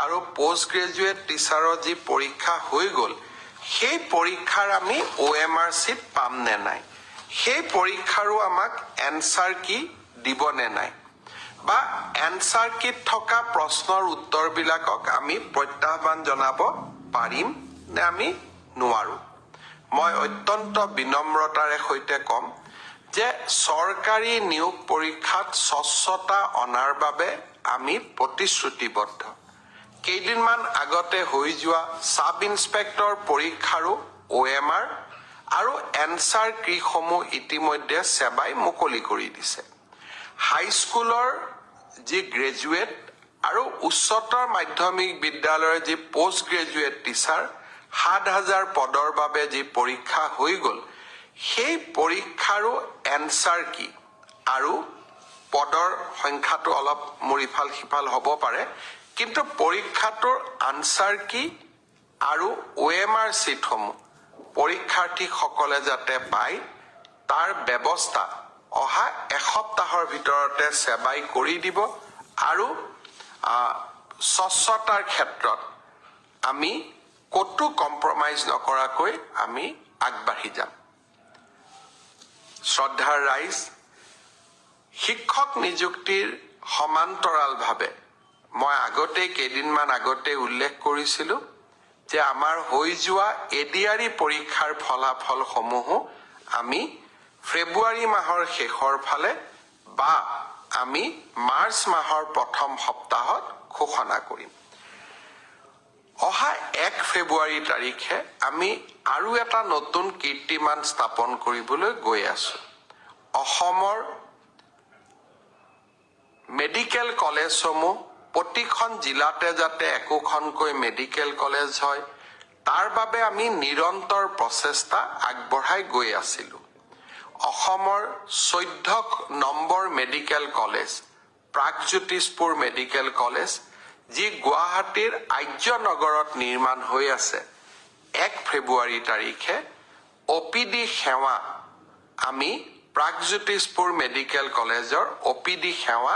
আৰু post graduate টিচাৰৰ যি পৰীক্ষা হৈ গ'ল সেই পৰীক্ষাৰ আমি OMR চিট পাম নে নাই সেই পৰীক্ষাৰো আমাক এনসাৰ কি দিব নে নাই বা এনসাৰ কিট থকা প্ৰশ্নৰ উত্তৰবিলাকক আমি প্ৰত্যাহ্বান জনাব পাৰিম নে আমি নোৱাৰো মই অত্যন্ত বিনম্ৰতাৰে সৈতে কম যে চৰকাৰী নিয়োগ পৰীক্ষাত স্বচ্ছতা অনাৰ বাবে আমি প্ৰতিশ্ৰুতিবদ্ধ কেইদিনমান আগতে হৈ যোৱা সাব ইন্সপেক্টৰ পৰীক্ষাৰো OMR আৰু এনসাৰ কিসমূহ ইতিমধ্যে সেৱাই মুকলি কৰি দিছে হাইস্কুলৰ যি গ্ৰেজুৱেট আৰু উচ্চতৰ মাধ্যমিক বিদ্যালয়ৰ যি পোষ্ট গ্ৰেজুৱেট টিচাৰ ৭,০০০ পদৰ বাবে যি পৰীক্ষা হৈ গ'ল সেই পৰীক্ষাৰো এনসাৰ কি আৰু পদৰ সংখ্যাটো অলপ মৰিফাল সিফাল হ'ব পাৰে কিন্তু পৰীক্ষাটোৰ আনসাৰ কি আৰু OMR চিটসমূহ পৰীক্ষাৰ্থীসকলে যাতে পায় তাৰ ব্যৱস্থা অহা এসপ্তাহৰ ভিতৰতে সেৱাই কৰি দিব আৰু স্বচ্ছতাৰ ক্ষেত্ৰত আমি কতো কম্প্ৰমাইজ নকৰাকৈ আমি আগবাঢ়ি যাম শ্ৰদ্ধাৰ ৰাইজ শিক্ষক নিযুক্তিৰ সমান্তৰালভাৱে মই আগতে কেইদিনমান আগতে উল্লেখ কৰিছিলোঁ যে আমাৰ হৈ যোৱা এডিআৰই পৰীক্ষাৰ ফলাফলসমূহো আমি ফেব্ৰুৱাৰী মাহৰ শেষৰ ফালে বা আমি মাৰ্চ মাহৰ প্ৰথম সপ্তাহত ঘোষণা কৰিম অহা 1 ফেব্ৰুৱাৰী তাৰিখে আমি আৰু এটা নতুন কীৰ্তিমান স্থাপন কৰিবলৈ গৈ আছো অসমৰ মেডিকেল কলেজসমূহ প্ৰতিখন জিলাতে যাতে একোখনকৈ মেডিকেল কলেজ হয় তাৰ বাবে আমি নিৰন্তৰ প্ৰচেষ্টা আগবঢ়াই গৈ আছিলোঁ অসমৰ 14 number medical college Pragjyotishpur medical college যি গুৱাহাটীৰ আৰ্যনগৰত নিৰ্মাণ হৈ আছে 1 ফেব্ৰুৱাৰী তাৰিখে OPD সেৱা আমি প্ৰাগজ্যোতিষপুৰ মেডিকেল কলেজৰ OPD সেৱা